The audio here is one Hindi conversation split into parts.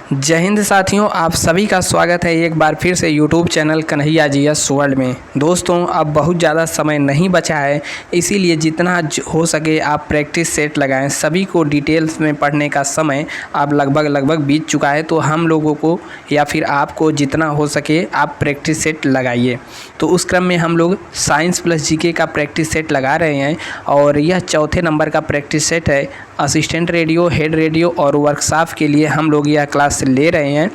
जय हिंद साथियों, आप सभी का स्वागत है एक बार फिर से YouTube channel Kanhaiya GS world में। दोस्तों, अब बहुत ज़्यादा समय नहीं बचा है, इसीलिए जितना हो सके आप प्रैक्टिस सेट लगाएं। सभी को डिटेल्स में पढ़ने का समय अब लगभग बीत चुका है, तो हम लोगों को या फिर आपको जितना हो सके आप प्रैक्टिस सेट लगाइए। तो उस क्रम में हम लोग साइंस प्लस जीके का प्रैक्टिस सेट लगा रहे हैं और यह चौथे नंबर का प्रैक्टिस सेट है। असिस्टेंट रेडियो, हेड रेडियो और वर्कशॉप के लिए हम लोग यह क्लास ले रहे हैं।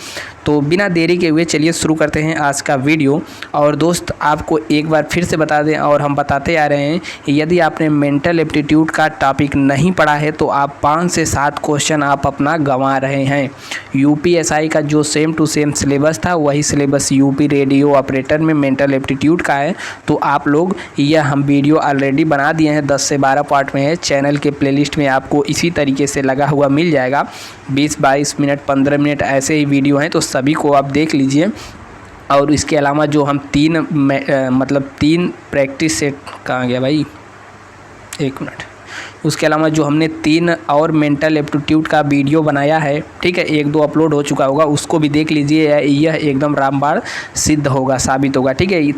तो बिना देरी के हुए चलिए शुरू करते हैं आज का वीडियो। और दोस्त, आपको एक बार फिर से बता दें और हम बताते आ रहे हैं, यदि आपने मेंटल एप्टीट्यूड का टॉपिक नहीं पढ़ा है तो आप 5 से 7 क्वेश्चन आप अपना गंवा रहे हैं। यूपीएसआई का जो सेम टू सेम सिलेबस था वही सिलेबस यूपी रेडियो ऑपरेटर में मेंटल एप्टीट्यूड का है। तो आप लोग यह हम वीडियो ऑलरेडी बना दिए हैं, 10 से 12 पार्ट में है। चैनल के प्लेलिस्ट में आपको इसी तरीके से लगा हुआ मिल जाएगा। 20-22 मिनट 15 मिनट ऐसे ही वीडियो हैं, तो सभी को आप देख लीजिए। और इसके अलावा जो हम तीन प्रैक्टिस सेट, कहाँ गया भाई, एक मिनट, उसके अलावा जो हमने 3 और मेंटल एप्टीट्यूड का वीडियो बनाया है, ठीक है, 1-2 अपलोड हो चुका होगा, उसको भी देख लीजिए। यह एकदम रामबाण सिद्ध होगा, साबित होगा, ठीक है। ये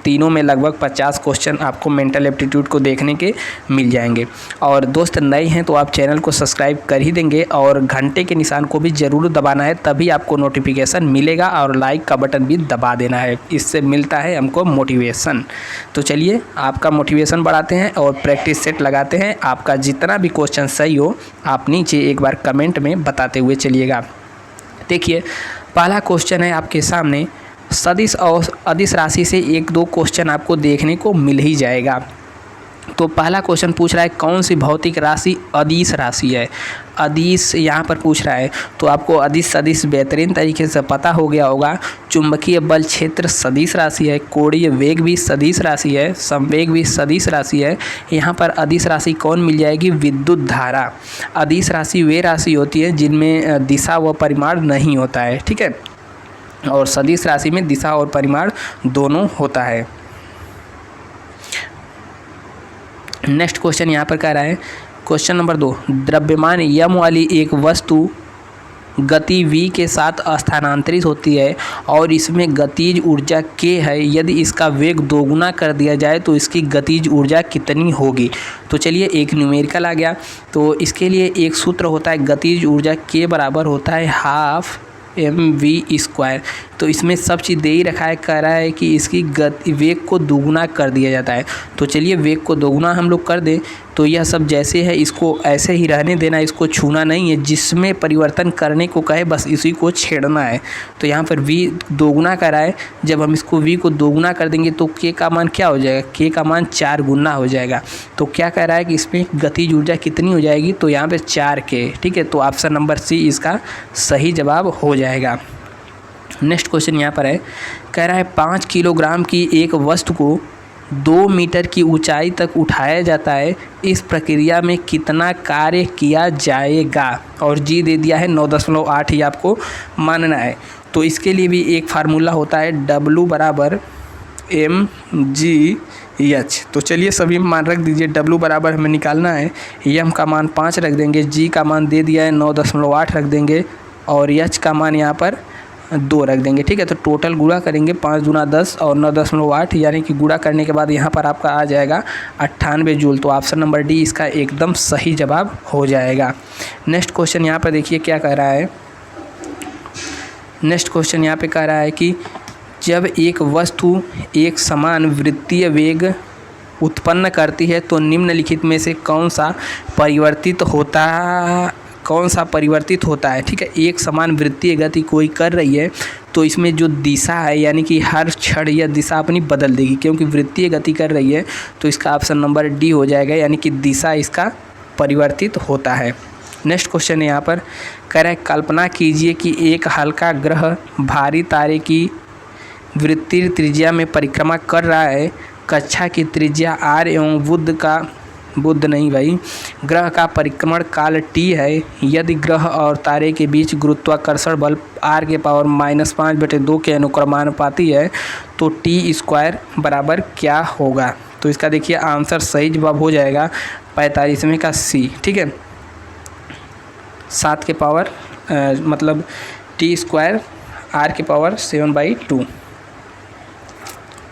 तीनों में लगभग 50 क्वेश्चन आपको मेंटल एप्टीट्यूड को देखने के मिल जाएंगे। और दोस्त नए हैं तो आप चैनल को सब्सक्राइब कर ही देंगे और घंटे के निशान को भी ज़रूर दबाना है, तभी आपको नोटिफिकेशन मिलेगा। और लाइक का बटन भी दबा देना है, इससे मिलता है हमको मोटिवेशन। तो चलिए आपका मोटिवेशन बढ़ाते हैं और प्रैक्टिस सेट लगाते हैं। आपका जितना भी क्वेश्चन सही हो आप नीचे एक बार कमेंट में बताते हुए चलिएगा। देखिए, पहला क्वेश्चन है आपके सामने, सदिश और अदिश राशि से 1-2 क्वेश्चन आपको देखने को मिल ही जाएगा। तो पहला क्वेश्चन पूछ रहा है कौन सी भौतिक राशि अदिश राशि है। अदिश यहाँ पर पूछ रहा है, तो आपको अदिश सदिश बेहतरीन तरीके से पता हो गया होगा। चुंबकीय बल क्षेत्र सदिश राशि है, कोणीय वेग भी सदिश राशि है, संवेग भी सदिश राशि है। यहाँ पर अदिश राशि कौन मिल जाएगी, विद्युत धारा। अदिश राशि वे राशि होती है जिनमें दिशा व परिमाण नहीं होता है, ठीक है, और सदिश राशि में दिशा और परिमाण दोनों होता है। नेक्स्ट क्वेश्चन यहाँ पर कह रहा है, क्वेश्चन नंबर 2, द्रव्यमान यम वाली एक वस्तु गति v के साथ स्थानांतरित होती है और इसमें गतिज ऊर्जा k है। यदि इसका वेग दोगुना कर दिया जाए तो इसकी गतिज ऊर्जा कितनी होगी। तो चलिए एक न्यूमेरिकल आ गया, तो इसके लिए एक सूत्र होता है, गतिज ऊर्जा k बराबर होता है 12mv²। तो इसमें सब चीज़ दे ही रखा है, कह रहा है कि इसकी वेग को दोगुना कर दिया जाता है। तो चलिए वेग को दोगुना हम लोग कर दें, तो यह सब जैसे है इसको ऐसे ही रहने देना, इसको छूना नहीं है। जिसमें परिवर्तन करने को कहे बस इसी को छेड़ना है। तो यहाँ पर v दोगुना कर रहा है, जब हम इसको v को दोगुना कर देंगे तो k का मान क्या हो जाएगा, k का मान 4 गुना हो जाएगा। तो क्या कह रहा है कि इसमें गतिज ऊर्जा कितनी हो जाएगी, तो यहाँ पर 4k, ठीक है। तो ऑप्शन नंबर सी इसका सही जवाब हो जाएगा। नेक्स्ट क्वेश्चन यहाँ पर है, कह रहा है 5 किलोग्राम की एक वस्तु को 2 मीटर की ऊंचाई तक उठाया जाता है, इस प्रक्रिया में कितना कार्य किया जाएगा। और जी दे दिया है 9.8 ही आपको मानना है। तो इसके लिए भी एक फार्मूला होता है, W बराबर mgh। तो चलिए सभी मान रख दीजिए। W बराबर हमें निकालना है, m का मान 5 रख देंगे, g का मान दे दिया है 9.8 रख देंगे और h का मान यहाँ पर 2 रख देंगे, ठीक है। तो टोटल गुणा करेंगे, 5 दूना 10 और 9.8, यानी कि गुणा करने के बाद यहाँ पर आपका आ जाएगा 98 जूल। तो ऑप्शन नंबर डी इसका एकदम सही जवाब हो जाएगा। नेक्स्ट क्वेश्चन यहाँ पर देखिए क्या कह रहा है। नेक्स्ट क्वेश्चन यहाँ पे कह रहा है कि जब एक वस्तु एक समान वृत्तीय वेग उत्पन्न करती है तो निम्नलिखित में से कौन सा परिवर्तित होता है, ठीक है। एक समान वृत्तीय गति कोई कर रही है तो इसमें जो दिशा है, यानी कि हर क्षण यह दिशा अपनी बदल देगी, क्योंकि वृत्तीय गति कर रही है। तो इसका ऑप्शन नंबर डी हो जाएगा, यानी कि दिशा इसका परिवर्तित होता है। नेक्स्ट क्वेश्चन है यहाँ पर, कह रहा है कल्पना कीजिए कि एक हल्का ग्रह भारी तारे की वृत्तीय त्रिज्या में परिक्रमा कर रहा है। कक्षा की त्रिज्या r एवं ग्रह का परिक्रमण काल t है। यदि ग्रह और तारे के बीच गुरुत्वाकर्षण बल r के पावर -5/2 के अनुक्रमानुपाती है तो t² बराबर क्या होगा। तो इसका देखिए आंसर सही जवाब हो जाएगा 45वें का C, ठीक है। 7 के पावर टी स्क्वायर आर की पावर 7/2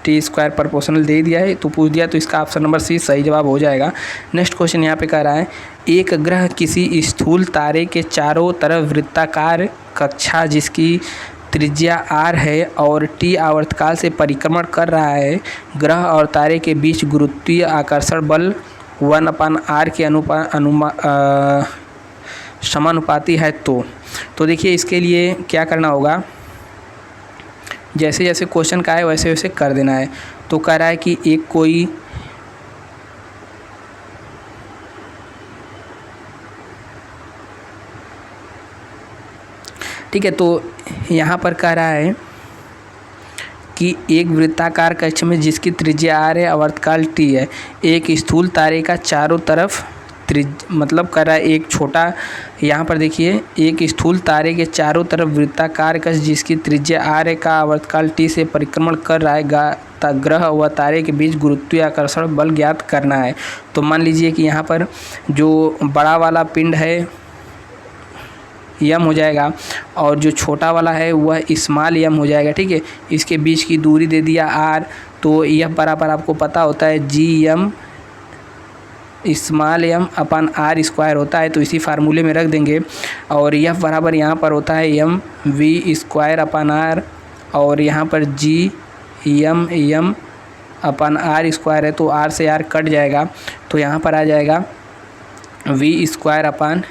टी स्क्वायर प्रोपोर्शनल दे दिया है तो पूछ दिया, तो इसका ऑप्शन नंबर सी सही जवाब हो जाएगा। नेक्स्ट क्वेश्चन यहाँ पे कह रहा है एक ग्रह किसी स्थूल तारे के चारों तरफ वृत्ताकार कक्षा जिसकी त्रिज्या आर है और टी आवर्तकाल से परिक्रमण कर रहा है, ग्रह और तारे के बीच गुरुत्वीय आकर्षण बल 1/r के समानुपाती है। तो देखिए इसके लिए क्या करना होगा, जैसे जैसे क्वेश्चन का है वैसे वैसे कर देना है। तो कह रहा है कि एक कोई ठीक है, तो यहाँ पर कह रहा है कि एक वृत्ताकार कक्ष में जिसकी त्रिज्या आर है आवर्तकाल टी है, एक स्थूल तारे का चारों तरफ मतलब कर रहा है एक छोटा, यहाँ पर देखिए एक स्थूल तारे के चारों तरफ वृत्ताकार कक्ष जिसकी त्रिज्या आर है का आवर्तकाल टी से परिक्रमण कर रहा है, ग्रह व तारे के बीच गुरुत्वीय आकर्षण बल ज्ञात करना है। तो मान लीजिए कि यहाँ पर जो बड़ा वाला पिंड है यम हो जाएगा और जो छोटा वाला है वह स्मॉल यम हो जाएगा। ठीक है, इसके बीच की दूरी दे दिया आर, तो यह बराबर आपको पता होता है G M small m upon are square होता है, तो इसी फार्मूले में रख देंगे। और यह बराबर यहाँ पर होता है M V square upon R, और यहाँ पर G M upon are square है, तो आर से आर कट जाएगा, तो यहाँ पर आ जाएगा V square upon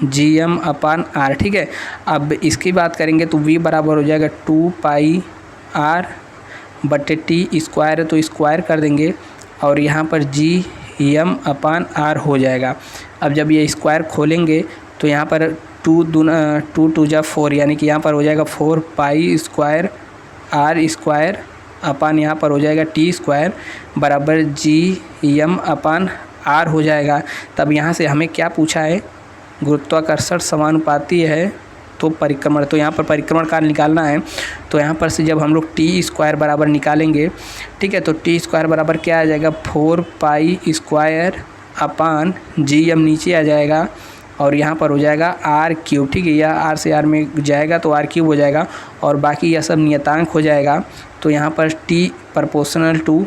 G M upon R. ठीक है, अब इसकी बात करेंगे तो वी बराबर हो जाएगा 2πr/t स्क्वायर है, तो स्क्वायर कर देंगे और यहाँ पर जी एम अपन आर हो जाएगा। अब जब ये स्क्वायर खोलेंगे तो यहाँ पर 2 2 जा 4 यानी कि यहाँ पर हो जाएगा 4π² r स्क्वायर अपन यहाँ पर हो जाएगा टी स्क्वायर बराबर जी एम अपन आर हो जाएगा। तब यहाँ से हमें क्या पूछा है, गुरुत्वाकर्षण समानुपाती है तो परिक्रमण, तो यहाँ पर परिक्रमण काल निकालना है। तो यहाँ पर से जब हम लोग टी स्क्वायर बराबर निकालेंगे, ठीक है, तो टी स्क्वायर बराबर क्या आ जाएगा 4π² अपन जी एम नीचे आ जाएगा और यहाँ पर हो जाएगा r³। ठीक है, यह r से r में जाएगा तो r³ हो जाएगा और बाकी यह सब नियतांक हो जाएगा। तो यहाँ पर t प्रोपोर्शनल टू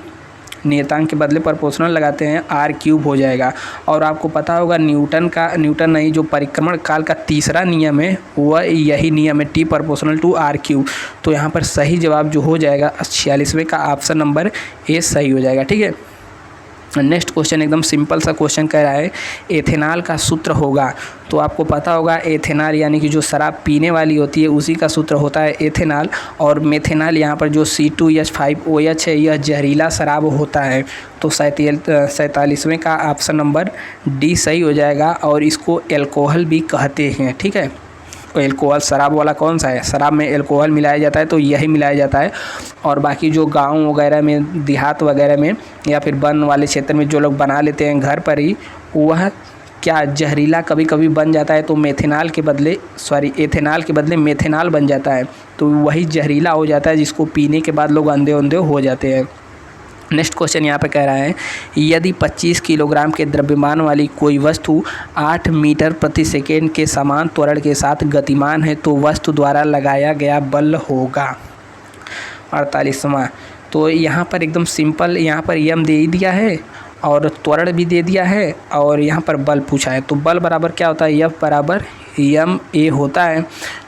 नियतांक के बदले प्रोपोर्शनल लगाते हैं, r³ हो जाएगा। और आपको पता होगा न्यूटन नहीं, जो परिक्रमण काल का तीसरा नियम है वह यही नियम है, t प्रोपोर्शनल टू r³। तो यहाँ पर सही जवाब जो हो जाएगा 46वें का ऑप्शन नंबर ए सही हो जाएगा। ठीक है, नेक्स्ट क्वेश्चन एकदम सिंपल सा क्वेश्चन कह रहा है एथेनॉल का सूत्र होगा। तो आपको पता होगा एथेनॉल यानी कि जो शराब पीने वाली होती है उसी का सूत्र होता है एथेनॉल, और मेथेनॉल यहाँ पर जो C2H5OH है यह जहरीला शराब होता है। तो 47वें का ऑप्शन नंबर डी सही हो जाएगा और इसको एल्कोहल भी कहते हैं। ठीक है, एल्कोहल शराब वाला कौन सा है, शराब में एल्कोहल मिलाया जाता है तो यही मिलाया जाता है। और बाकी जो गांव वगैरह में, देहात वगैरह में या फिर वन वाले क्षेत्र में जो लोग बना लेते हैं घर पर ही, वह क्या जहरीला कभी कभी बन जाता है तो एथेनॉल के बदले मेथेनॉल बन जाता है, तो वही जहरीला हो जाता है जिसको पीने के बाद लोग अंधे हो जाते हैं। नेक्स्ट क्वेश्चन यहाँ पे कह रहा है यदि 25 किलोग्राम के द्रव्यमान वाली कोई वस्तु 8 मीटर प्रति सेकेंड के समान त्वरण के साथ गतिमान है तो वस्तु द्वारा लगाया गया बल होगा। 48वां, तो यहाँ पर एकदम सिंपल, यहाँ पर यम दे ही दिया है और त्वरण भी दे दिया है और यहाँ पर बल पूछा है। तो बल बराबर क्या होता है, एफ बराबर एम ए होता है।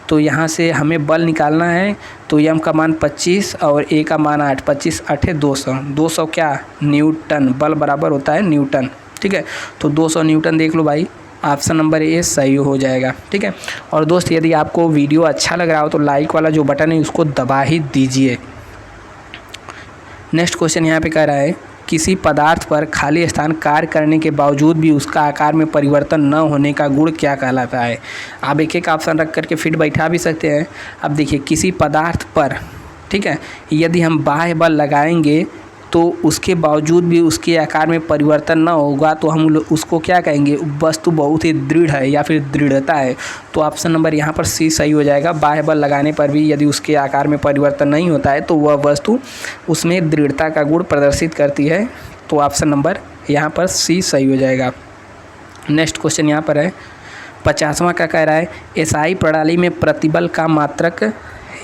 तो यहाँ से हमें बल निकालना है, तो एम का मान 25 और ए का मान 8, 25 8 200, 200 क्या न्यूटन, बल बराबर होता है न्यूटन। ठीक है, तो 200 न्यूटन देख लो भाई, ऑप्शन नंबर ए सही हो जाएगा। ठीक है, और दोस्त यदि आपको वीडियो अच्छा लग रहा हो तो लाइक वाला जो बटन है उसको दबा ही दीजिए। नेक्स्ट क्वेश्चन यहाँ पे कह रहा है किसी पदार्थ पर खाली स्थान कार्य करने के बावजूद भी उसका आकार में परिवर्तन न होने का गुण क्या कहलाता है। आप एक एक ऑप्शन रख करके फिट बैठा भी सकते हैं। अब देखिए किसी पदार्थ पर, ठीक है, यदि हम बाह्य बल लगाएंगे तो उसके बावजूद भी उसके आकार में परिवर्तन न होगा तो हम उसको क्या कहेंगे, वस्तु बहुत ही दृढ़ है या फिर दृढ़ता है। तो ऑप्शन नंबर यहाँ पर सी सही हो जाएगा। बाह्य बल लगाने पर भी यदि उसके आकार में परिवर्तन नहीं होता है तो वह वस्तु उसमें दृढ़ता का गुण प्रदर्शित करती है। तो ऑप्शन नंबर यहाँ पर सी सही हो जाएगा। नेक्स्ट क्वेश्चन यहाँ पर है 50वां क्या कह रहा है, एसआई प्रणाली में प्रतिबल का मात्रक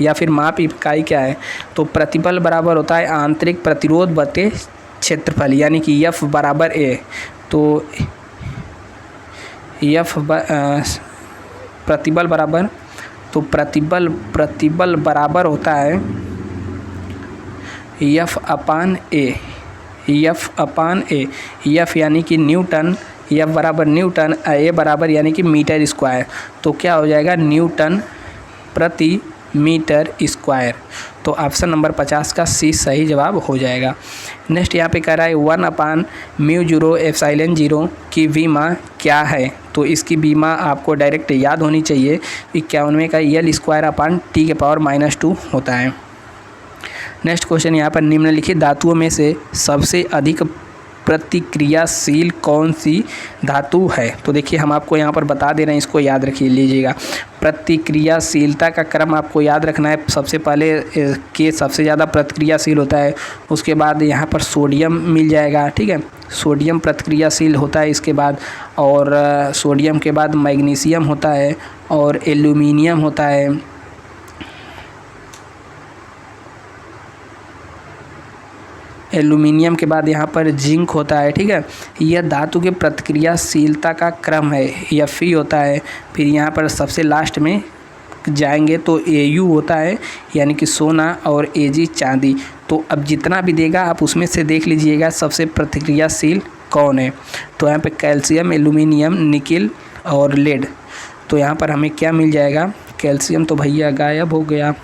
या फिर माप इकाई क्या है। तो प्रतिबल बराबर होता है आंतरिक प्रतिरोध बटे क्षेत्रफल, यानी कि F बराबर A। तो F प्रतिबल बराबर, तो प्रतिबल बराबर होता है F अपान A, F यानी कि न्यूटन, F बराबर न्यूटन, A बराबर यानी कि मीटर स्क्वायर। तो क्या हो जाएगा, न्यूटन प्रति मीटर स्क्वायर। तो ऑप्शन नंबर 50 का सी सही जवाब हो जाएगा। नेक्स्ट यहाँ पे कह रहा है 1/μ0ε0 की बीमा क्या है। तो इसकी बीमा आपको डायरेक्ट याद होनी चाहिए, 91 का L²/T⁻² होता है। नेक्स्ट क्वेश्चन यहाँ पर, निम्नलिखित धातुओं में से सबसे अधिक प्रतिक्रियाशील कौन सी धातु है। तो देखिए हम आपको यहाँ पर बता दे रहे हैं, इसको याद रखिए लीजिएगा। प्रतिक्रियाशीलता का क्रम आपको याद रखना है, सबसे पहले के सबसे ज़्यादा प्रतिक्रियाशील होता है, उसके बाद यहाँ पर सोडियम मिल जाएगा, ठीक है, सोडियम प्रतिक्रियाशील होता है इसके बाद, और सोडियम के बाद मैग्नीशियम होता है और एल्यूमिनियम होता है। एल्यूमिनियम के बाद यहाँ पर जिंक होता है, ठीक है। यह धातु के प्रतिक्रियाशीलता का क्रम है, Fe होता है। फिर यहाँ पर सबसे लास्ट में जाएंगे तो Au होता है, यानी कि सोना, और Ag चांदी। तो अब जितना भी देगा आप उसमें से देख लीजिएगा सबसे प्रतिक्रियाशील कौन है। तो यहाँ पे कैल्शियम, एल्यूमिनियम, निकिल और लेड। तो यहाँ पर हमें क्या मिल जाएगा, कैल्शियम तो भैया गायब हो गया।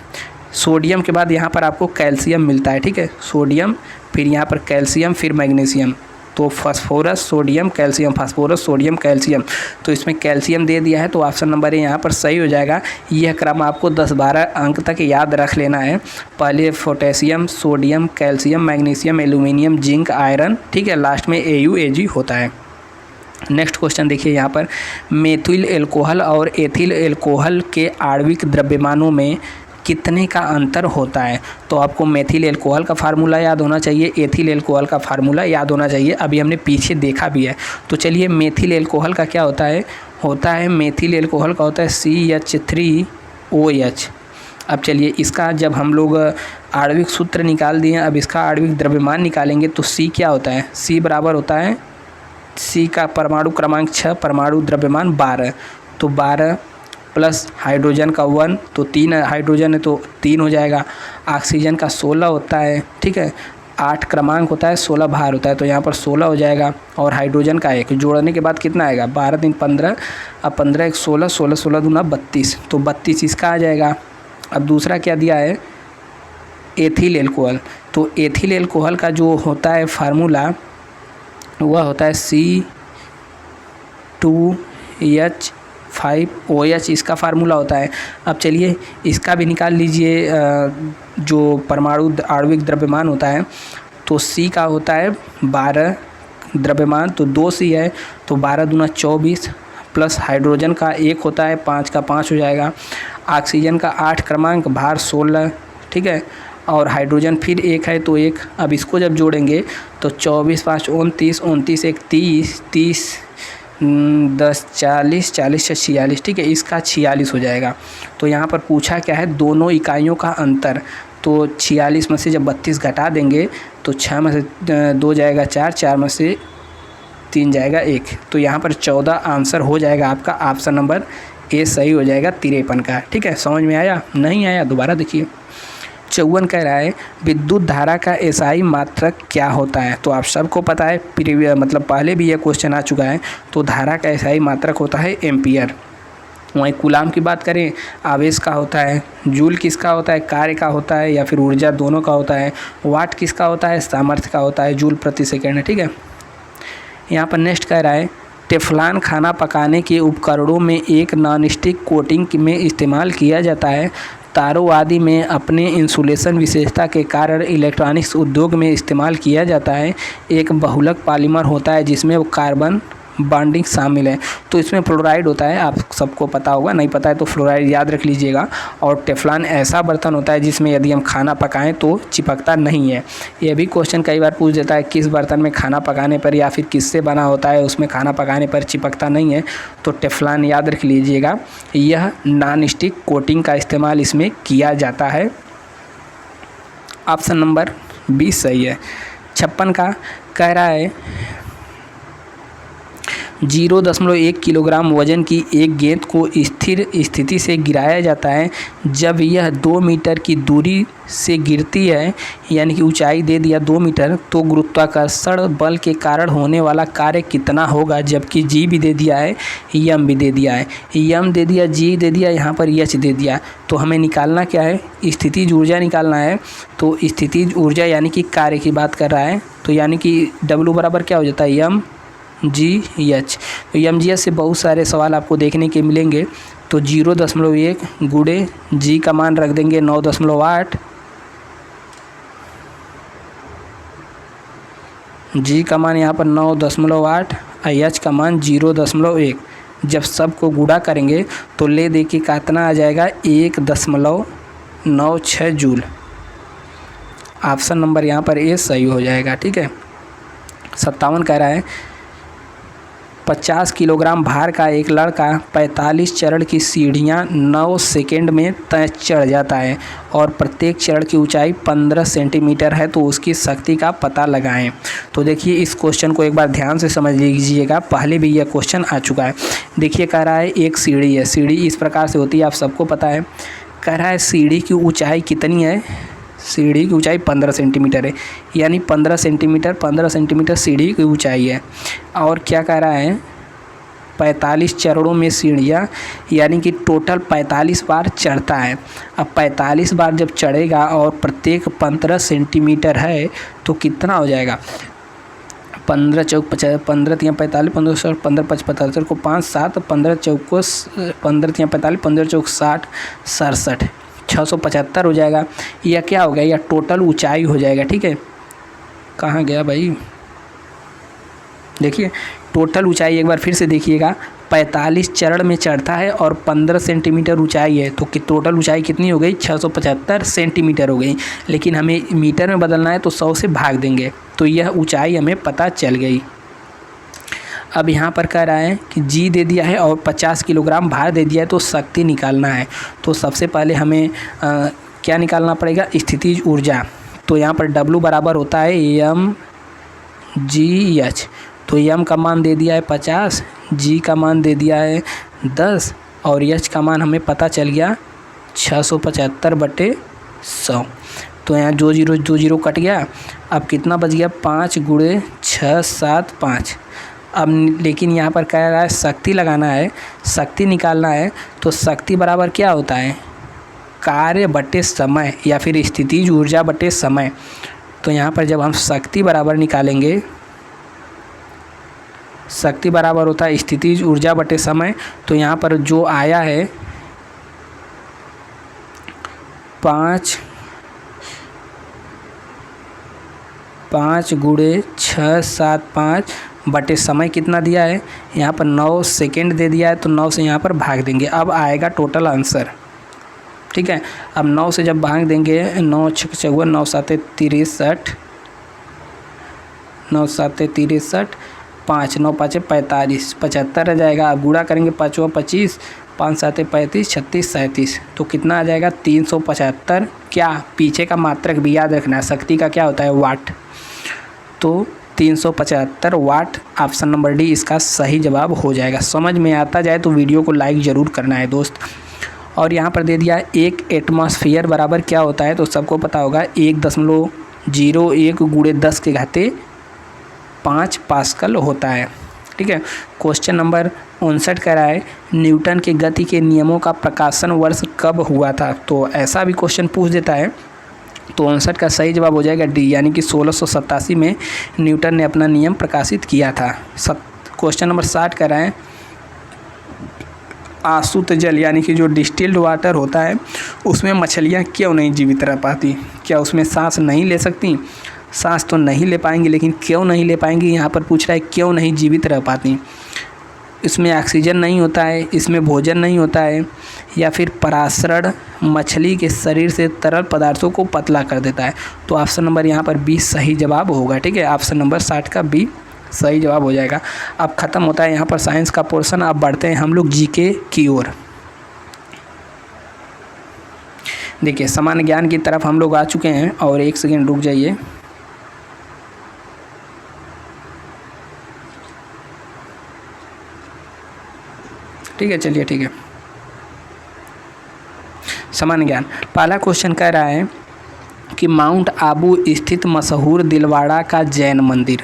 सोडियम के बाद यहाँ पर आपको कैल्शियम मिलता है, ठीक है, सोडियम, फिर यहाँ पर कैल्शियम, फिर मैग्नीशियम। तो phosphorus, sodium, calcium, phosphorus, sodium, calcium. तो इसमें कैल्शियम दे दिया है, तो ऑप्शन नंबर ए यहाँ पर सही हो जाएगा। यह क्रम आपको 10-12 अंक तक याद रख लेना है। पहले potassium, sodium, calcium, magnesium, aluminium, zinc, iron, ठीक है, लास्ट में Au Ag होता है। नेक्स्ट क्वेश्चन देखिए यहाँ पर, मेथिल एल्कोहल और एथिल एल्कोहल के आणविक द्रव्यमानों में कितने का अंतर होता है। तो आपको मेथिल एल्कोहल का फार्मूला याद होना चाहिए, एथिल एल्कोहल का फार्मूला याद होना चाहिए, अभी हमने पीछे देखा भी है। तो चलिए, मेथिल एल्कोहल का क्या होता है, मेथिल एल्कोहल का होता है CH3OH। अब चलिए, इसका जब हम लोग आणविक सूत्र निकाल दिए, अब इसका आणविक द्रव्यमान निकालेंगे तो C क्या होता है, C बराबर होता है, C का परमाणु क्रमांक 6, परमाणु द्रव्यमान 12। तो 12 प्लस हाइड्रोजन का 1, तो 3 हाइड्रोजन है तो 3 हो जाएगा। ऑक्सीजन का 16 होता है, ठीक है, 8 क्रमांक होता है, 16 भार होता है, तो यहाँ पर 16 हो जाएगा। और हाइड्रोजन का 1 जोड़ने के बाद कितना आएगा, 12 3 15, अब 15 1 16, 16 16 दूना 32, तो 32 इसका आ जाएगा। अब दूसरा क्या दिया है, एथिल एल्कोहल। तो एथिल एल्कोहल का जो होता है फार्मूला वह होता है C2H5OH, इसका फार्मूला होता है। अब चलिए इसका भी निकाल लीजिए, जो परमाणु आणविक द्रव्यमान होता है, तो C का होता है 12 द्रव्यमान, तो 2 C है, तो 12 दूना 24, प्लस हाइड्रोजन का 1 होता है, 5 का 5 हो जाएगा। ऑक्सीजन का 8 क्रमांक, भार 16, ठीक है, और हाइड्रोजन फिर 1 है तो 1। अब इसको जब जोड़ेंगे तो 24 5 29, 29 1 30, 30 10 40, 40 से 46, ठीक है, इसका 46 हो जाएगा। तो यहाँ पर पूछा क्या है, दोनों इकाइयों का अंतर। तो 46 में से जब 32 घटा देंगे तो 6 में से 2 जाएगा 4, 4 में से 3 जाएगा 1, तो यहाँ पर 14 आंसर हो जाएगा आपका। ऑप्शन नंबर ए सही हो जाएगा 53 का, ठीक है। समझ में आया, नहीं आया दोबारा देखिए। 54 कह रहा है, विद्युत धारा का एसआई मात्रक क्या होता है। तो आप सबको पता है, मतलब पहले भी यह क्वेश्चन आ चुका है। तो धारा का एसआई मात्रक होता है एम्पियर। वहीं कूलाम की बात करें, आवेश का होता है। जूल किसका होता है, कार्य का होता है या फिर ऊर्जा, दोनों का होता है। वाट किसका होता है, सामर्थ्य का होता है, जूल प्रति सेकेंड, ठीक है। यहाँ पर नेक्स्ट कह रहा है, टेफ्लॉन खाना पकाने के उपकरणों में एक नॉनस्टिक कोटिंग में इस्तेमाल किया जाता है। तारों आदि में अपने इंसुलेशन विशेषता के कारण इलेक्ट्रॉनिक्स उद्योग में इस्तेमाल किया जाता है। एक बहुलक पॉलीमर होता है जिसमें कार्बन बॉन्डिंग शामिल है। तो इसमें फ्लोराइड होता है, आप सबको पता होगा, नहीं पता है तो फ्लोराइड याद रख लीजिएगा। और टेफ्लॉन ऐसा बर्तन होता है जिसमें यदि हम खाना पकाएं तो चिपकता नहीं है। ये भी क्वेश्चन कई बार पूछ देता है, किस बर्तन में खाना पकाने पर या फिर किससे बना होता है उसमें खाना पकाने पर चिपकता नहीं है, तो टेफ्लॉन याद रख लीजिएगा। यह नॉन स्टिक कोटिंग का इस्तेमाल इसमें किया जाता है। ऑप्शन नंबर 20 सही है। 56 का कह रहा है 0.1 किलोग्राम वजन की एक गेंद को स्थिर स्थिति से गिराया जाता है जब यह 2 मीटर की दूरी से गिरती है, यानी कि ऊंचाई दे दिया 2 मीटर, तो गुरुत्वाकर्षण बल के कारण होने वाला कार्य कितना होगा। जबकि जी भी दे दिया है, यम भी दे दिया है, यम दे दिया, जी दे दिया, यहाँ पर एच दे दिया। तो हमें निकालना क्या है, स्थितिज ऊर्जा निकालना है। तो स्थितिज ऊर्जा यानी कि कार्य की बात कर रहा है, तो यानी कि डब्लू बराबर क्या हो जाता है, यम जी एच। तो एम जी एच से बहुत सारे सवाल आपको देखने के मिलेंगे। तो 0.1 गुणे जी का मान रख देंगे 9.8, जी का मान यहाँ पर 9.8 और एच का मान 0.1। जब सबको गुणा करेंगे तो ले दे के कितना आ जाएगा, 1.96 जूल। ऑप्शन नंबर यहाँ पर ए सही हो जाएगा। ठीक है। 57 कह रहा है 50 किलोग्राम भार का एक लड़का 45 चरण की सीढ़ियां 9 सेकेंड में तय चढ़ जाता है और प्रत्येक चरण की ऊंचाई 15 सेंटीमीटर है, तो उसकी शक्ति का पता लगाएं। तो देखिए इस क्वेश्चन को एक बार ध्यान से समझ लीजिएगा, पहले भी यह क्वेश्चन आ चुका है। देखिए कह रहा है एक सीढ़ी है, सीढ़ी इस प्रकार से होती है, आप सबको पता है। कह रहा है सीढ़ी की ऊँचाई कितनी है, सीढ़ी की ऊंचाई 15 सेंटीमीटर है, यानी 15 सेंटीमीटर सीढ़ी की ऊंचाई है। और क्या कह रहा है 45 चरणों में सीढ़ियाँ, यानी कि टोटल 45 बार चढ़ता है। अब 45 बार जब चढ़ेगा और प्रत्येक 15 सेंटीमीटर है तो कितना हो जाएगा, 15 चौक 50, 15 तिया 45, 15 चौक 15 5 75 को 5 7, 15 चौक को 15 तिया 45, 15 चौक 60 67, 675 हो जाएगा। यह क्या हो गया, यह टोटल ऊंचाई हो जाएगा। ठीक है, कहाँ गया भाई, देखिए टोटल ऊंचाई एक बार फिर से देखिएगा, 45 चरण में चढ़ता है और 15 सेंटीमीटर ऊंचाई है, तो कि टोटल ऊंचाई कितनी हो गई, 675 सेंटीमीटर हो गई। लेकिन हमें मीटर में बदलना है तो 100 से भाग देंगे, तो यह ऊंचाई हमें पता चल गई। अब यहाँ पर कह रहा है कि जी दे दिया है और 50 किलोग्राम भार दे दिया है, तो शक्ति निकालना है। तो सबसे पहले हमें क्या निकालना पड़ेगा, स्थितिज ऊर्जा। तो यहाँ पर W बराबर होता है एम जी एच। तो एम का मान दे दिया है 50, जी का मान दे दिया है 10 और एच का मान हमें पता चल गया 675/100। तो यहाँ जो जीरो कट गया। अब कितना बच गया, 5 × 6 7 5। अब लेकिन यहाँ पर कह रहा है शक्ति लगाना है, शक्ति निकालना है। तो शक्ति बराबर क्या होता है, कार्य बटे समय या फिर स्थितिज ऊर्जा बटे समय। तो यहाँ पर जब हम शक्ति बराबर निकालेंगे, शक्ति बराबर होता है स्थितिज ऊर्जा बटे समय। तो यहाँ पर जो आया है 5 × 6 7 5 बटे समय कितना दिया है, यहाँ पर 9 सेकेंड दे दिया है, तो 9 से यहाँ पर भाग देंगे। अब आएगा टोटल आंसर। ठीक है, अब 9 से जब भाग देंगे, 9 × 6 = 9 7 63, 9 7 63, 5 9 5 45, 75 रह जाएगा। अब गुणा करेंगे 5 × 25, 5 7 35, 36 37, तो कितना आ जाएगा 375। क्या, पीछे का मात्रक भी याद रखना है, शक्ति का क्या होता है, वाट। तो 375 वाट, ऑप्शन नंबर डी इसका सही जवाब हो जाएगा। समझ में आता जाए तो वीडियो को लाइक ज़रूर करना है दोस्त। और यहाँ पर दे दिया एक एटमॉस्फेयर बराबर क्या होता है, तो सबको पता होगा 1.01 × 10⁵ पास्कल होता है। ठीक है। क्वेश्चन नंबर 59 कह रहा है न्यूटन के गति के नियमों का प्रकाशन वर्ष कब हुआ था। तो ऐसा भी क्वेश्चन पूछ देता है, तो 59 का सही जवाब हो जाएगा डी, यानी कि 1687 में न्यूटन ने अपना नियम प्रकाशित किया था। क्वेश्चन नंबर 60 कह रहा है आसुत जल यानी कि जो डिस्टिल्ड वाटर होता है उसमें मछलियाँ क्यों नहीं जीवित रह पाती, क्या उसमें सांस नहीं ले सकती। सांस तो नहीं ले पाएंगी, लेकिन क्यों नहीं ले पाएंगी यहाँ पर पूछ रहा है, क्यों नहीं जीवित रह पाती। इसमें ऑक्सीजन नहीं होता है, इसमें भोजन नहीं होता है, या फिर परासरण मछली के शरीर से तरल पदार्थों को पतला कर देता है। तो ऑप्शन नंबर यहाँ पर बी सही जवाब होगा। ठीक है, ऑप्शन नंबर 60 का बी सही जवाब हो जाएगा। अब ख़त्म होता है यहाँ पर साइंस का पोर्शन। अब बढ़ते हैं हम लोग जीके की ओर। देखिए सामान्य ज्ञान की तरफ हम लोग आ चुके हैं, और एक सेकेंड रुक जाइए। ठीक है, चलिए ठीक है। सामान्य ज्ञान पहला क्वेश्चन कह रहा है कि माउंट आबू स्थित मशहूर दिलवाड़ा का जैन मंदिर,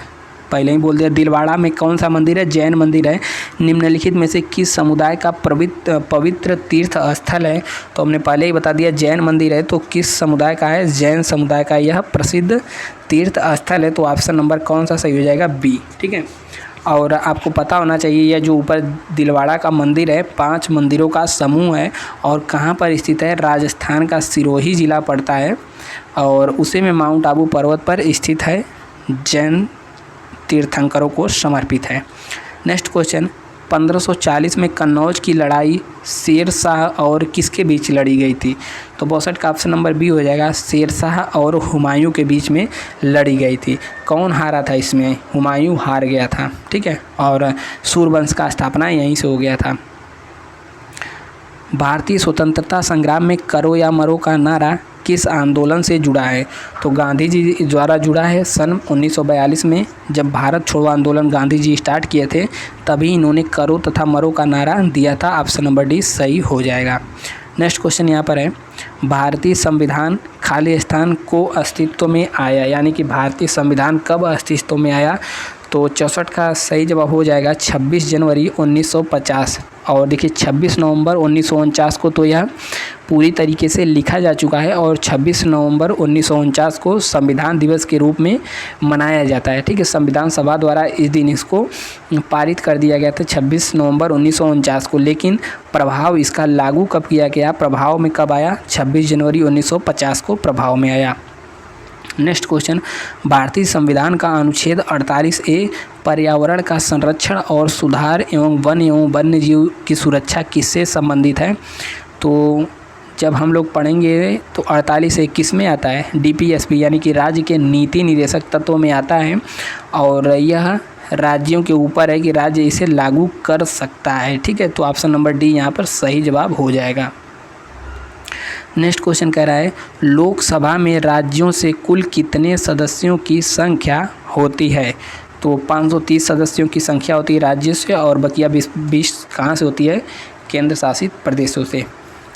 पहले ही बोल दिया दिलवाड़ा में कौन सा मंदिर है, जैन मंदिर है, निम्नलिखित में से किस समुदाय का पवित्र तीर्थ स्थल है। तो हमने पहले ही बता दिया जैन मंदिर है, तो किस समुदाय का है, जैन समुदाय का यह प्रसिद्ध तीर्थ स्थल है। तो ऑप्शन नंबर कौन सा सही हो जाएगा, बी। ठीक है, और आपको पता होना चाहिए यह जो ऊपर दिलवाड़ा का मंदिर है 5 मंदिरों का समूह है, और कहाँ पर स्थित है, राजस्थान का सिरोही ज़िला पड़ता है, और उसी में माउंट आबू पर्वत पर स्थित है, जैन तीर्थंकरों को समर्पित है। नेक्स्ट क्वेश्चन, 1540 में कन्नौज की लड़ाई शेर शाह और किसके बीच लड़ी गई थी। तो 62 का ऑप्शन नंबर बी हो जाएगा, शेर शाह और हुमायूं के बीच में लड़ी गई थी। कौन हारा था इसमें, हुमायूं हार गया था। ठीक है, और सूर्यवंश का स्थापना यहीं से हो गया था। भारतीय स्वतंत्रता संग्राम में करो या मरो का नारा किस आंदोलन से जुड़ा है। तो गांधी जी द्वारा जुड़ा है। सन 1942 में जब भारत छोड़ो आंदोलन गांधी जी स्टार्ट किए थे, तभी इन्होंने करो तथा मरो का नारा दिया था। ऑप्शन नंबर डी सही हो जाएगा। नेक्स्ट क्वेश्चन यहाँ पर है, भारतीय संविधान खाली स्थान को अस्तित्व में आया, यानी कि भारतीय संविधान कब अस्तित्व में आया। तो 64 का सही जवाब हो जाएगा 26 जनवरी 1950। और देखिए 26 नवंबर 1949 को तो यह पूरी तरीके से लिखा जा चुका है, और 26 नवंबर 1949 को संविधान दिवस के रूप में मनाया जाता है। ठीक है, संविधान सभा द्वारा इस दिन इसको पारित कर दिया गया था 26 नवंबर 1949 को, लेकिन प्रभाव इसका लागू कब किया गया, प्रभाव में कब आया, 26 जनवरी 1950 को प्रभाव में आया। नेक्स्ट क्वेश्चन, भारतीय संविधान का अनुच्छेद 48A पर्यावरण का संरक्षण और सुधार एवं वन्य जीव की सुरक्षा किससे संबंधित है। तो जब हम लोग पढ़ेंगे तो 48A किस में आता है, DPSP यानी कि राज्य के नीति निर्देशक तत्वों में आता है, और यह राज्यों के ऊपर है कि राज्य इसे लागू कर सकता है। ठीक है, तो ऑप्शन नंबर डी यहाँ पर सही जवाब हो जाएगा। नेक्स्ट क्वेश्चन कह रहा है, लोकसभा में राज्यों से कुल कितने सदस्यों की संख्या होती है। तो 530 सदस्यों की संख्या होती है राज्यों से, और बकिया 20 कहाँ से होती है, केंद्र शासित प्रदेशों से।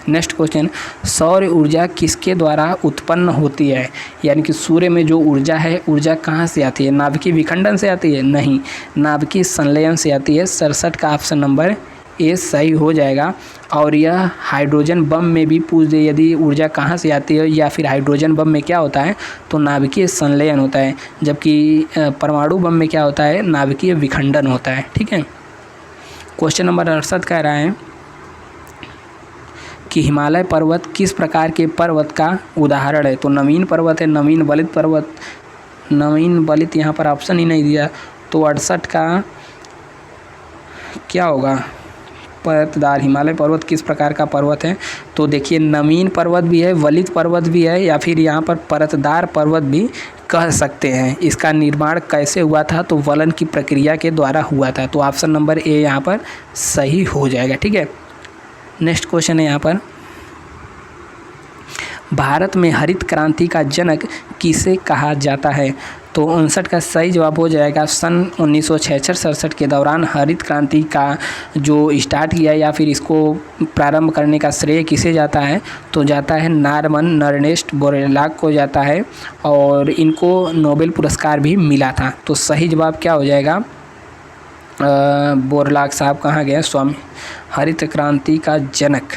नेक्स्ट क्वेश्चन, सौर ऊर्जा किसके द्वारा उत्पन्न होती है, यानी कि सूर्य में जो ऊर्जा है, ऊर्जा कहाँ से आती है, नाभिकीय विखंडन से आती है, नहीं, नाभिकीय संलयन से आती है। 67 का ऑप्शन नंबर ए सही हो जाएगा। और यह हाइड्रोजन बम में भी पूछ दे यदि ऊर्जा कहाँ से आती है, या फिर हाइड्रोजन बम में क्या होता है, तो नाभिकीय संलयन होता है, जबकि परमाणु बम में क्या होता है, नाभिकीय विखंडन होता है। ठीक है, क्वेश्चन नंबर 68 कह रहा है कि हिमालय पर्वत किस प्रकार के पर्वत का उदाहरण है। तो नवीन पर्वत है, नवीन बलित पर्वत, नवीन बलित यहाँ पर ऑप्शन ही नहीं दिया, तो 68 का क्या होगा, परतदार। हिमालय पर्वत किस प्रकार का पर्वत है, तो देखिए नवीन पर्वत भी है, वलित पर्वत भी है, या फिर यहाँ पर परतदार पर्वत भी कह सकते हैं। इसका निर्माण कैसे हुआ था, तो वलन की प्रक्रिया के द्वारा हुआ था। तो ऑप्शन नंबर ए यहाँ पर सही हो जाएगा। ठीक है, नेक्स्ट क्वेश्चन है यहाँ पर, भारत में हरित क्रांति का जनक किसे कहा जाता है। तो 59 का सही जवाब हो जाएगा। सन 1966-67 के दौरान हरित क्रांति का जो स्टार्ट किया या फिर इसको प्रारंभ करने का श्रेय किसे जाता है, तो जाता है नॉर्मन अर्नेस्ट बोरलॉग को जाता है, और इनको नोबेल पुरस्कार भी मिला था। तो सही जवाब क्या हो जाएगा, बोरलॉग साहब कहाँ गए, स्वामी हरित क्रांति का जनक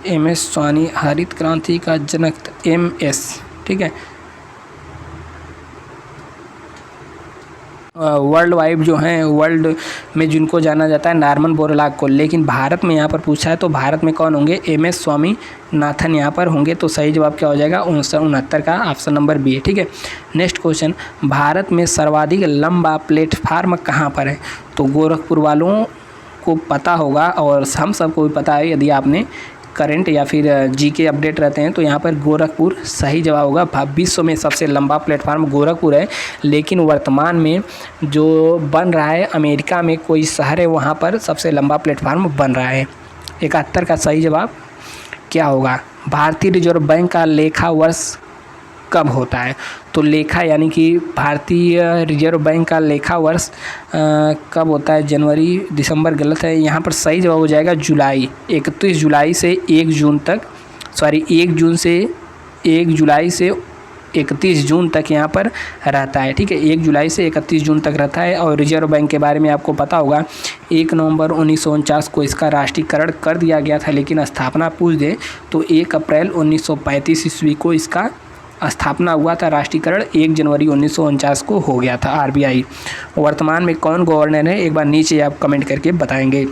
MS स्वामी, हरित क्रांति का जनक MS। ठीक है, वर्ल्ड वाइड जो हैं, वर्ल्ड में जिनको जाना जाता है नॉर्मन बोरलॉग को, लेकिन भारत में यहाँ पर पूछा है तो भारत में कौन होंगे, MS स्वामीनाथन यहाँ पर होंगे। तो सही जवाब क्या हो जाएगा, 69 का ऑप्शन नंबर बी है। ठीक है, नेक्स्ट क्वेश्चन, भारत में सर्वाधिक लंबा प्लेटफार्म कहाँ पर है। तो गोरखपुर वालों को पता होगा और हम सबको भी पता है, यदि आपने करंट या फिर GK अपडेट रहते हैं तो यहाँ पर गोरखपुर सही जवाब होगा। विश्व में सबसे लंबा प्लेटफार्म गोरखपुर है, लेकिन वर्तमान में जो बन रहा है अमेरिका में कोई शहर है वहाँ पर सबसे लंबा प्लेटफार्म बन रहा है। 71 का सही जवाब क्या होगा। भारतीय रिजर्व बैंक का लेखा वर्ष कब होता है। तो लेखा यानी कि भारतीय रिजर्व बैंक का लेखा वर्ष कब होता है, जनवरी दिसंबर गलत है, यहाँ पर सही जवाब हो जाएगा जुलाई। 31 जुलाई से 1 जून तक, 1 जुलाई से 31 जून तक यहाँ पर रहता है। ठीक है, 1 जुलाई से 31 जून तक रहता है। और रिजर्व बैंक के बारे में आपको पता होगा 1 नवंबर 1949 को इसका राष्ट्रीयकरण कर दिया गया था, लेकिन स्थापना पूछ दे तो 1 अप्रैल 1935 ईस्वी को इसका स्थापना हुआ था। राष्ट्रीयकरण 1 जनवरी 1949 को हो गया था RBI। वर्तमान में कौन गवर्नर है, एक बार नीचे आप कमेंट करके बताएंगे।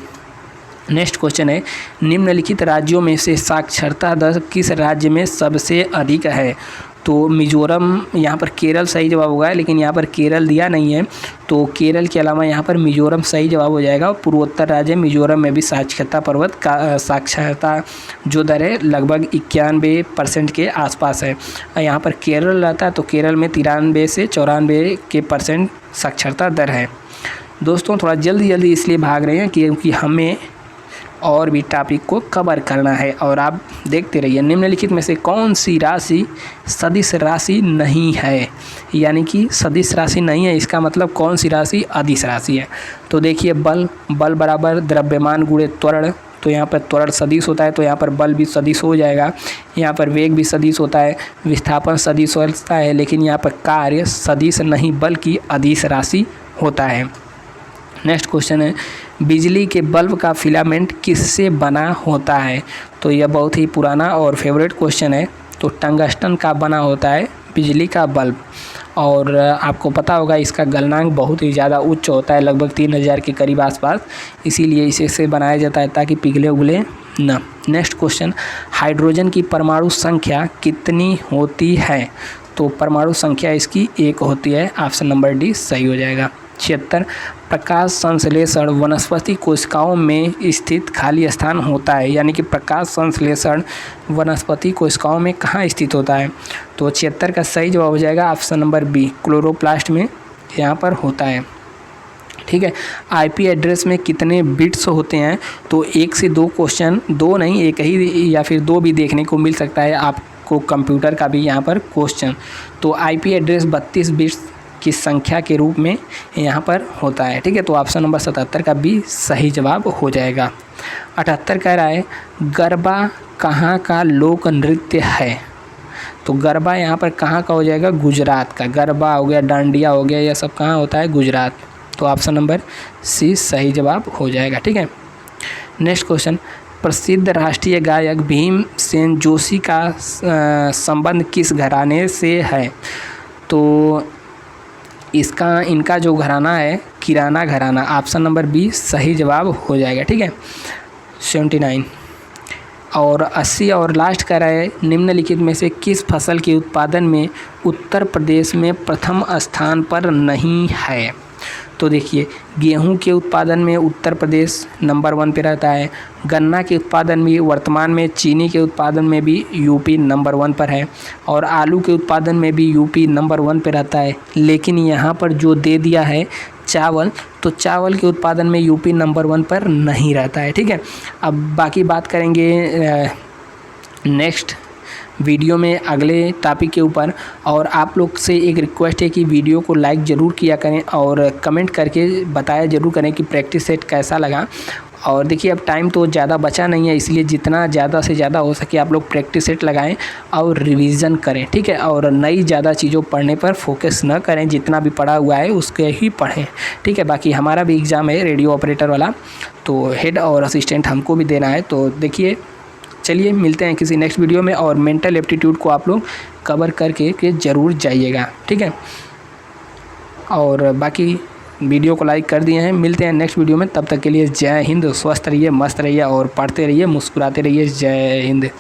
नेक्स्ट क्वेश्चन है, निम्नलिखित राज्यों में से साक्षरता दर किस राज्य में सबसे अधिक है। तो मिजोरम, यहाँ पर केरल सही जवाब होगा, लेकिन यहाँ पर केरल दिया नहीं है, तो केरल के अलावा यहाँ पर मिजोरम सही जवाब हो जाएगा। पूर्वोत्तर राज्य मिजोरम में भी साक्षरता जो दर है लगभग 91% के आसपास है। यहाँ पर केरल रहता है तो केरल में 93 से 94% साक्षरता दर है। दोस्तों थोड़ा जल्दी इसलिए भाग रहे हैं क्योंकि हमें और भी टॉपिक को कवर करना है, और आप देखते रहिए। निम्नलिखित में से कौन सी राशि सदिश राशि नहीं है, यानी कि सदिश राशि नहीं है, इसका मतलब कौन सी राशि अदिश राशि है। तो देखिए बल बराबर द्रव्यमान गुणे त्वरण, तो यहाँ पर त्वरण सदिश होता है तो यहाँ पर बल भी सदिश हो जाएगा। यहाँ पर वेग भी सदिश होता है, विस्थापन सदिश होता है, लेकिन यहाँ पर कार्य सदिश नहीं बल्कि अदिश राशि होता है। नेक्स्ट क्वेश्चन है, बिजली के बल्ब का फिलामेंट किससे बना होता है। तो यह बहुत ही पुराना और फेवरेट क्वेश्चन है। तो टंगस्टन का बना होता है बिजली का बल्ब, और आपको पता होगा इसका गलनांक बहुत ही ज़्यादा उच्च होता है, लगभग 3000 के करीब आसपास, इसीलिए इसे बनाया जाता है ताकि पिघले उगले न। नेक्स्ट क्वेश्चन, हाइड्रोजन की परमाणु संख्या कितनी होती है। तो परमाणु संख्या इसकी 1 होती है, ऑप्शन नंबर डी सही हो जाएगा। 76, प्रकाश संश्लेषण वनस्पति कोशिकाओं में स्थित खाली स्थान होता है, यानी कि प्रकाश संश्लेषण वनस्पति कोशिकाओं में कहाँ स्थित होता है। तो 76 का सही जवाब हो जाएगा ऑप्शन नंबर बी, क्लोरोप्लास्ट में यहाँ पर होता है। ठीक है, IP एड्रेस में कितने बिट्स होते हैं। तो 1 से 2 क्वेश्चन, 2 नहीं 1 ही या फिर 2 भी देखने को मिल सकता है आपको कंप्यूटर का भी यहाँ पर क्वेश्चन। तो IP एड्रेस 32 बिट्स की संख्या के रूप में यहाँ पर होता है। ठीक है, तो ऑप्शन नंबर 77 का भी सही जवाब हो जाएगा। 78 कह रहा है, गरबा कहाँ का लोक नृत्य है। तो गरबा यहाँ पर कहाँ का हो जाएगा, गुजरात का। गरबा हो गया, डांडिया हो गया, यह सब कहाँ होता है, गुजरात। तो ऑप्शन नंबर सी सही जवाब हो जाएगा। ठीक है, नेक्स्ट क्वेश्चन, प्रसिद्ध राष्ट्रीय गायक भीमसेन जोशी का संबंध किस घराने से है। तो इनका जो घराना है किराना घराना, ऑप्शन नंबर बी सही जवाब हो जाएगा। ठीक है, 79 और 80 और लास्ट कह रहा है, निम्नलिखित में से किस फसल के उत्पादन में उत्तर प्रदेश में प्रथम स्थान पर नहीं है। तो देखिए, गेहूं के उत्पादन में उत्तर प्रदेश नंबर 1 पे रहता है। गन्ना के उत्पादन में वर्तमान में, चीनी के उत्पादन में भी यूपी नंबर 1 पर है, और आलू के उत्पादन में भी यूपी नंबर 1 पे रहता है। लेकिन यहाँ पर जो दे दिया है चावल, तो चावल के उत्पादन में यूपी नंबर 1 पर नहीं रहता है। ठीक है, अब बाकी बात करेंगे नेक्स्ट वीडियो में अगले टॉपिक के ऊपर। और आप लोग से एक रिक्वेस्ट है कि वीडियो को लाइक ज़रूर किया करें और कमेंट करके बताया ज़रूर करें कि प्रैक्टिस सेट कैसा लगा। और देखिए अब टाइम तो ज़्यादा बचा नहीं है, इसलिए जितना ज़्यादा से ज़्यादा हो सके आप लोग प्रैक्टिस सेट लगाएं और रिवीजन करें। ठीक है, और नई ज़्यादा चीज़ों पढ़ने पर फोकस न करें, जितना भी पढ़ा हुआ है उसके ही पढ़ें। ठीक है, बाकी हमारा भी एग्ज़ाम है रेडियो ऑपरेटर वाला, तो हेड और असिस्टेंट हमको भी देना है। तो देखिए, चलिए मिलते हैं किसी नेक्स्ट वीडियो में, और मेंटल एप्टीट्यूड को आप लोग कवर करके ज़रूर जाइएगा। ठीक है, और बाकी वीडियो को लाइक कर दिए हैं। मिलते हैं नेक्स्ट वीडियो में, तब तक के लिए जय हिंद। स्वस्थ रहिए, मस्त रहिए और पढ़ते रहिए, मुस्कुराते रहिए। जय हिंद।